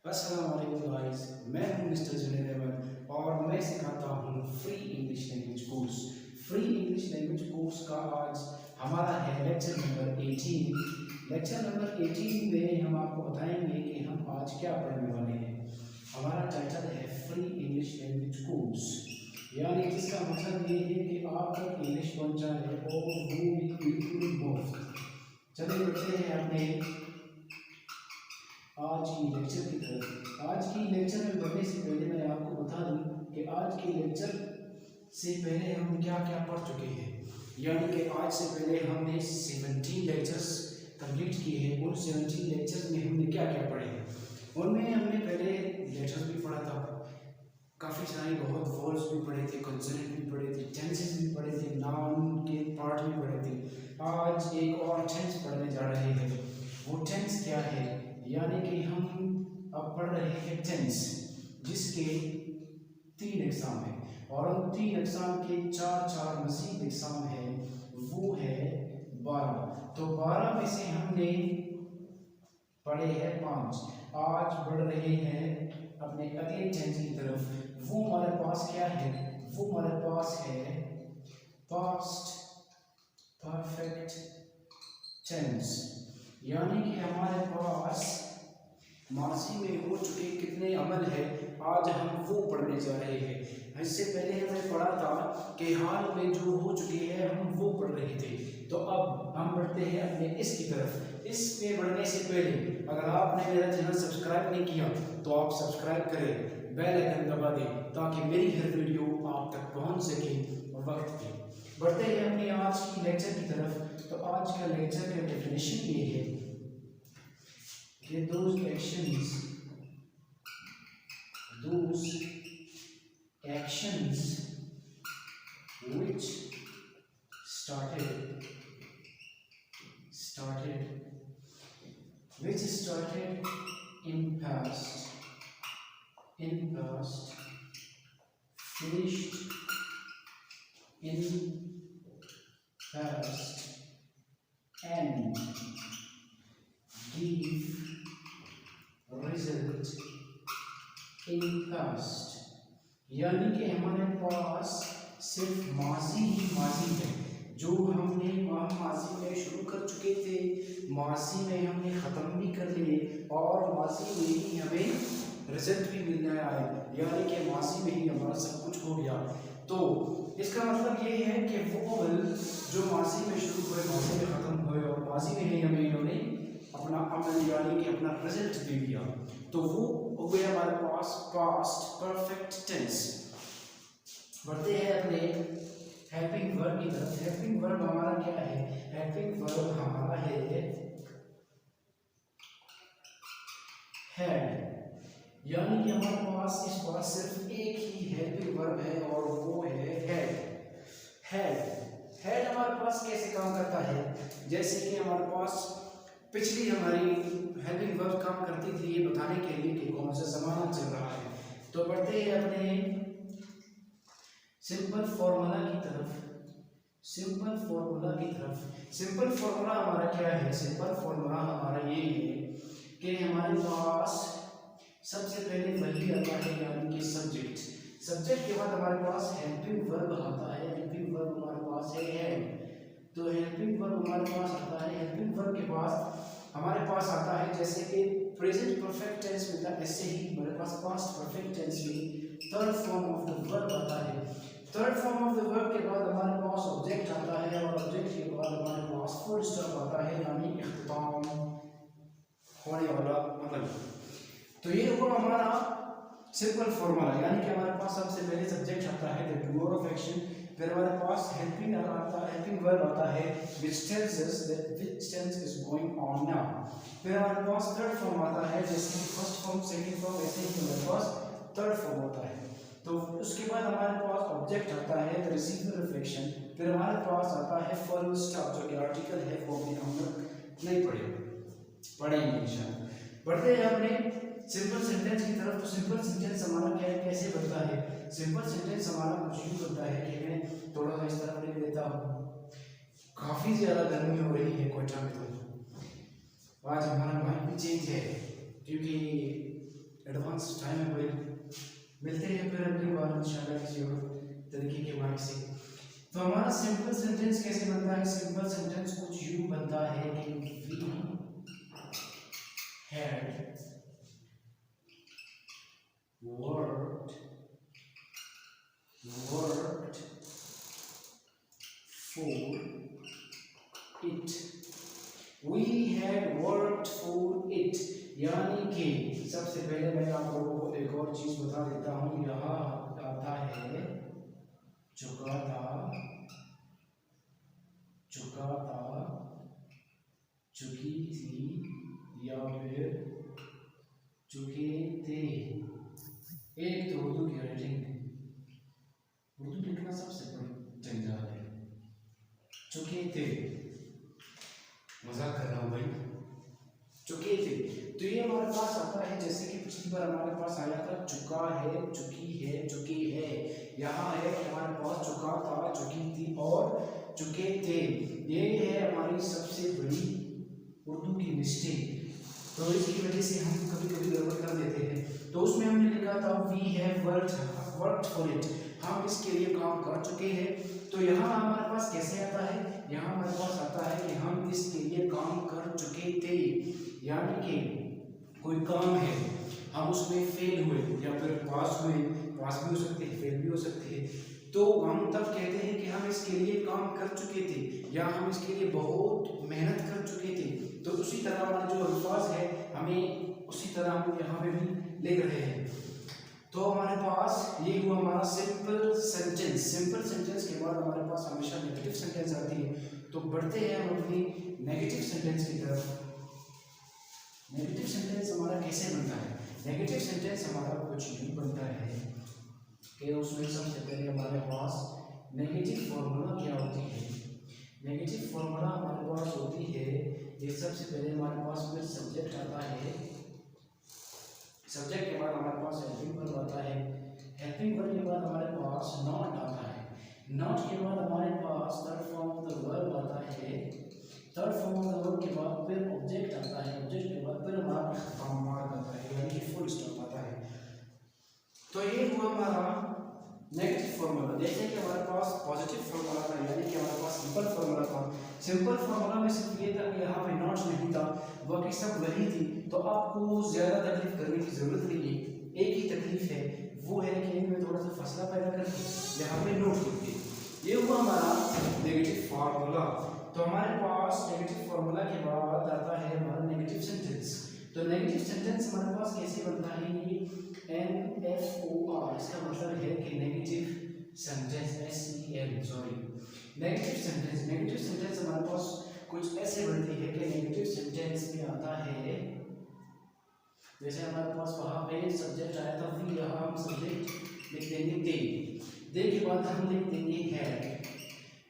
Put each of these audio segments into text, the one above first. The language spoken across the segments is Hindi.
अस्सलाम वालेकुम गाइस, मैं हूं मिस्टर जुनैद अहमद और मैं सिखाता हूं free English language course. Free English language course का आज हमारा है लेक्चर नंबर 18। लेक्चर नंबर 18 में हम आपको बताएंगे कि हम आज क्या पढ़ने वाले हैं। हमारा टाइटल है फ्री इंग्लिश लैंग्वेज कोर्स, यानी जिसका मतलब ये है कि आप तक इंग्लिश बन जाए और वो भी बिल्कुल मुफ्त। चलिए बढ़ते हैं अपने आज की लेक्चर की तरफ। आज की लेक्चर में बढ़ने से पहले मैं आपको बता दूं कि आज के लेक्चर से पहले हम क्या क्या पढ़ चुके हैं। यानी कि आज से पहले हमने 17 लेक्चर्स कंप्लीट किए हैं। उन 17 लेक्चर्स में हमने क्या क्या पढ़े हैं, उनमें हमने पहले लेटर्स भी पढ़ा था, काफ़ी सारे बहुत वर्ड्स भी पढ़े थे, कंसोनेंट भी पढ़े थे, टेंसेस भी पढ़े थे, नाउन के पार्ट भी पढ़े थे। आज एक और टेंस पढ़ने जा रहे हैं। वो टेंस क्या है, यानी कि हम अब पढ़ रहे हैं टेंस, जिसके 3 एग्जाम है और उन 3 एग्जाम के 4 मजीद एग्जाम है। वो है 12। तो 12 में से हमने पढ़े हैं 5। आज बढ़ रहे हैं अपने अगले टेंस की तरफ। वो हमारे पास क्या है, वो हमारे पास है पास्ट परफेक्ट टेंस, यानी कि हमारे पास माजी में हो चुके कितने अमल है, आज हम वो पढ़ने जा रहे हैं। इससे पहले हमने पढ़ा था कि हाल में जो हो चुके हैं हम वो पढ़ रहे थे। तो अब हम बढ़ते हैं अपने इसकी तरफ। इसमें बढ़ने से पहले अगर आपने मेरा चैनल सब्सक्राइब नहीं किया तो आप सब्सक्राइब करें, बेल आइकन दबा दें ताकि मेरी हर वीडियो आप तक पहुंच सके वक्त पे। बढ़ते हैं अपनी आज की लेक्चर की तरफ। तो आज का लेक्चर का डेफिनेशन ये है कि those actions which started in past finished in past and give result in past, यानी कि हमारे पास सिर्फ माजी ही माजी है। जो हमने माजी में शुरू कर चुके थे, माजी में हमने ख़त्म भी कर लिए और माजी में ही हमें रिजल्ट भी मिलने आए, यानी कि माजी में ही हमारा सब कुछ हो गया। तो इसका मतलब ये है कि वो अमल जो माजी में शुरू हुए, माजी में ख़त्म हुए और माजी में ही हमें इन्होंने अपना अमल यानी कि अपना रिजल्ट दे दिया, तो वो हो गया हमारे पास पास्ट परफेक्ट टेंस। बढ़ते हैं अपने हेल्पिंग वर्ब की तरफ। हेल्पिंग वर्ब हमारा क्या है, हेल्पिंग वर्ब हमारा है हैड, यानी कि हमारे पास इस बार सिर्फ एक ही हेल्पिंग वर्ब है और वो है हैड। हैड हमारे पास कैसे काम करता है, जैसे कि हमारे पास पिछली हमारी हेल्पिंग वर्ब काम करती थी ये बताने के लिए कि कौन सा ज़माना चल रहा है। तो बढ़ते हैं अपने सिंपल फॉर्मूला की तरफ। सिंपल फॉर्मूला हमारा क्या है, सिंपल फॉर्मूला हमारा ये है कि हमारे पास सबसे पहले वही आता है, यानी कि सब्जेक्ट के बाद हमारे पास हेल्पिंग वर्ब आता है। हेल्पिंग वर्ब हमारे पास है तो हेल्पिंग वर्ब हमारे पास आता है। हेल्पिंग वर्ब के पास हमारे पास आता है जैसे कि प्रेजेंट परफेक्ट टेंस में था, ऐसे ही हमारे पास पास्ट परफेक्ट टेंस में third form of the verb आता है। Third form of the verb के बाद हमारे पास ऑब्जेक्ट आता है और ऑब्जेक्ट के बाद हमारे पास फुल स्टॉप आता है, यानी इख्तिताम होने वाला अमल। तो ये हुआ हमारा सिंपल फॉर्मूला, यानी कि हमारे पास सबसे पहले सब्जेक्ट आता है द डूअर ऑफ एक्शन, फिर हमारे पास हेल्पिंग वर्ब आता है which tells us that which tense is going on now। फिर हमारे पास थर्ड फॉर्म आता है, जैसे कि फर्स्ट फॉर्म सेकंड फॉर्म, ऐसे ही हमारे पास थर्ड फॉर्म होता है। तो उसके बाद हमारे पास ऑब्जेक्ट आता है द रिसीवर ऑफ एक्शन, फिर हमारे पास आता है फुल स्टॉप जो कि आर्टिकल है, वो भी हम लोग नहीं पढ़ेंगे इंशाल्लाह। बढ़ते हैं अपने सिंपल सेंटेंस की तरफ। तो सिंपल सेंटेंस हमारा क्या है, कैसे बनता है। सिंपल सेंटेंस हमारा कुछ यूँ बनता है कि मैं थोड़ा सा इस तरफ ले लेता हूँ, काफ़ी ज़्यादा गर्मी हो रही है कोयटा में, तो आज हमारा माइक भी चेंज है क्योंकि एडवांस टाइम है भाई। मिलते हैं फिर अगली बार इंशाल्लाह किसी और तरीके के मार्क से। तो हमारा सिंपल सेंटेंस कैसे बनता है? सिंपल सेंटेंस कुछ यूं बनता है कि we had worked for it, we had worked for it, यानी कि सबसे पहले मैं आप लोगों को एक और चीज बता देता हूँ। यहाँ आता है चुका था, चुकी थी या फिर चुके थे। एक तो उर्दू की राइटिंग, उर्दू लिखना सबसे बड़ी जंजाल है। चुके थे, मजाक कर रहा हूँ भाई, चुके थे। तो ये हमारे पास आता है जैसे कि पिछली बार हमारे पास आया था चुका है, चुकी है, चुकी है। यहाँ है हमारे पास चुका था, चुकी थी और चुके थे। ये है हमारी सबसे बड़ी उर्दू की मिस्टेक। तो इसकी वजह से हम कभी कभी गड़बड़ कर देते हैं। तो उसमें हमने लिखा था we have worked for it, हम इसके लिए काम कर चुके हैं। तो यहाँ हमारे पास कैसे आता है? यहाँ हमारे पास आता है कि हम इसके लिए काम कर चुके थे, यानी कि कोई काम है, हम उसमें फेल हुए या फिर पास हुए, पास भी हो सकते हैं, फेल भी हो सकते हैं। तो हम तब कहते हैं कि हम इसके लिए काम कर चुके थे या हम इसके लिए बहुत मेहनत कर चुके थे। तो उसी तरह हमारे जो अल्फाज है हमें उसी तरह हम यहाँ पे भी लिख रहे हैं। तो हमारे पास ये हुआ हमारा सिंपल सेंटेंस। सिंपल सेंटेंस के बाद हमारे पास हमेशा नेगेटिव सेंटेंस आती है। तो बढ़ते हैं हम अपनी नेगेटिव सेंटेंस की तरफ। नेगेटिव सेंटेंस हमारा कैसे बनता है? नेगेटिव सेंटेंस हमारा कुछ यूँ बनता है कि उसमें सबसे पहले हमारे पास नेगेटिव फॉर्मूला क्या होती है? नेगेटिव फॉर्मूला हमारे पास होती है ये सबसे पहले हमारे पास फिर सब्जेक्ट आता है। सब्जेक्ट के बाद हमारे पास हेल्पिंग वर्ब आता है। हेल्पिंग वर्ब के बाद हमारे पास नॉट आता है। नॉट के बाद हमारे पास third form of the verb आता है। Third form of the verb के बाद फिर ऑब्जेक्ट आता है। ऑब्जेक्ट के बाद फिर हमारा मार्क आता है, यानी कि फुल स्टॉप आता है। तो ये हुआ हमारा नेगेटिव फॉर्मूला। जैसे कि हमारे पास पॉजिटिव फॉर्मूला था, यानी कि हमारे पास सिंपल फॉर्मूला था। सिंपल फॉर्मूला में सिर्फ ये था कि यहाँ पे नॉट नहीं था, बाकी सब वही थी। तो आपको ज़्यादा तकलीफ करने की ज़रूरत नहीं है। एक ही तकलीफ है, वो है कि इनमें थोड़ा सा फसला पैदा करके यहाँ पे नोट करके। ये हुआ हमारा नेगेटिव फार्मूला। तो हमारे पास नेगेटिव फार्मूला के बाद आता है हमारा नेगेटिव सेंटेंस। तो नेगेटिव सेंटेंस हमारे पास कैसे बनता है? ये NFOR, इसका मतलब है कि negative sentence, negative sentence. Negative sentence हमारे पास कुछ ऐसे बनती है कि नेगेटिव सेंटेंस में आता है, जैसे हमारे पास वहाँ पे सब्जेक्ट आया था वी, यहाँ हम सब्जेक्ट लिख देंगे दे के बाद हम लिख देंगे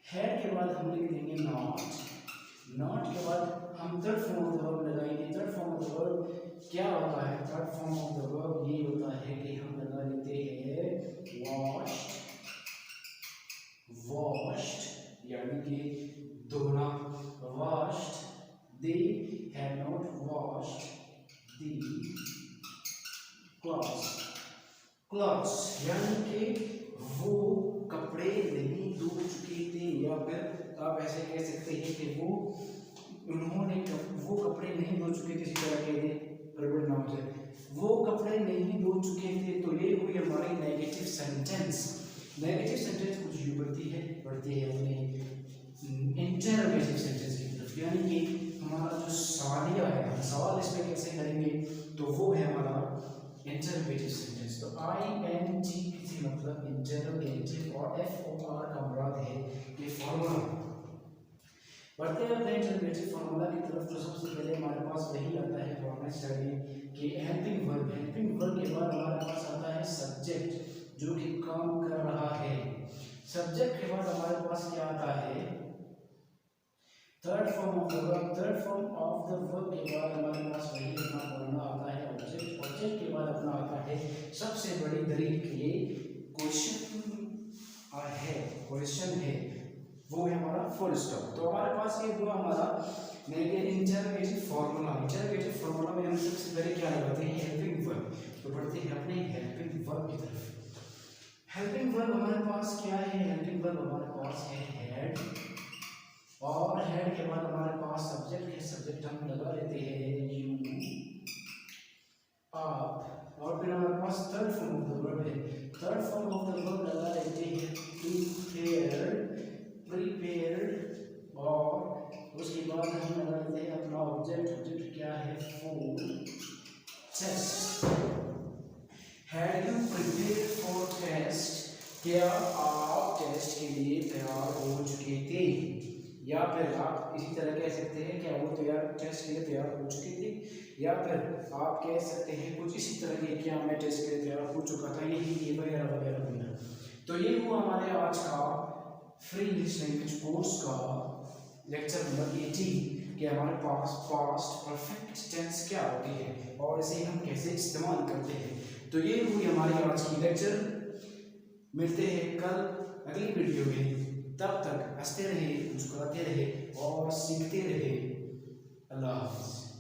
हैड के बाद हम लिख देंगे नॉट के बाद हम third form of the verb लगाएंगे। Third form of the verb क्या होता है? Third form of the verb ये होता है कि हम लगा लेते हैं वॉश्ड, यानी कि धोना। Washed, they have not washed the clothes, यानी कि वो कपड़े नहीं धो चुके थे, या फिर आप ऐसे कह सकते हैं कि उन्होंने वो कपड़े नहीं धो चुके थे। इसी तरह के गड़बड़ ना हो जाए, वो कपड़े नहीं धो चुके थे। तो ये हुई हमारी नेगेटिव सेंटेंस। नेगेटिव सेंटेंस कुछ यूँ बढ़ती है अपने इंटरोगेटिव सेंटेंस की तरफ, यानी कि हमारा जो सवालिया है, हम सवाल इसमें कैसे करेंगे, तो वो है हमारा इंटरोगेटिव सेंटेंस। तो INT किसी मतलब इंटरोगेटिव और FOR का मुराद है ये फॉर्मूला। बढ़ते हैं अपने इंटरोगेटिव फॉर्मूला की तरफ। तो सबसे पहले हमारे पास वही आता है फॉर्मूला स्टडी कि हेल्पिंग वर्ब। हेल्पिंग वर्ब के बाद हमारे पास आता है सब्जेक्ट जो कि काम कर रहा है। सब्जेक्ट के बाद हमारे पास क्या आता है? Third form of the verb. Third form of the verb के बाद हमारे पास वही अपना फॉर्मूला आता है ऑब्जेक्ट। ऑब्जेक्ट के बाद अपना आता है सबसे बड़ी दलील के लिए क्वेश्चन है, वो है हमारा फुल स्टॉप। तो हमारे पास ये हुआ हमारा इंटरोगेटिव फॉर्मूला। इंटरोगेटिव फॉर्मूला में हम सबसे पहले क्या लगाते हैं? Helping verb. तो बढ़ते हैं अपने हेल्पिंग वर्ब की तरफ। हेल्पिंग वर्ब हमारे पास क्या है? हेल्पिंग वर्ब हमारे पास है हेड, और हेड के बाद हमारे पास सब्जेक्ट है। सब्जेक्ट हम लगा लेते हैं यू, आप, और फिर हमारे पास third form of the verb है। Third form of the verb लगा लेते हैं प्रिपेयर्ड, प्रिपेयर्ड, और उसके बाद हम लगा लेते हैं अपना ऑब्जेक्ट। ऑब्जेक्ट क्या है? For test. Have you prepared for test? क्या आप टेस्ट के लिए तैयार हो चुके थे? या फिर आप इसी तरह कह सकते हैं क्या वो टेस्ट के लिए तैयार हो चुके थे, या फिर आप कह सकते हैं कुछ इसी तरह के क्या मैं टेस्ट के लिए तैयार हो चुका था, ये वगैरह वगैरह वगैरह। तो ये हुआ हमारे आज का फ्री इंग्लिश लैंग्वेज कोर्स का लेक्चर नंबर 18 कि हमारे पास पास्ट परफेक्ट टेंस क्या होती है और इसे हम कैसे इस्तेमाल करते हैं। तो ये हुई हमारी आज की लेक्चर। मिलते हैं कल अगली वीडियो में। तब तक हंसते रहे, मुस्कुराते रहे और सीखते रहे। अल्लाह हाफ़िज़।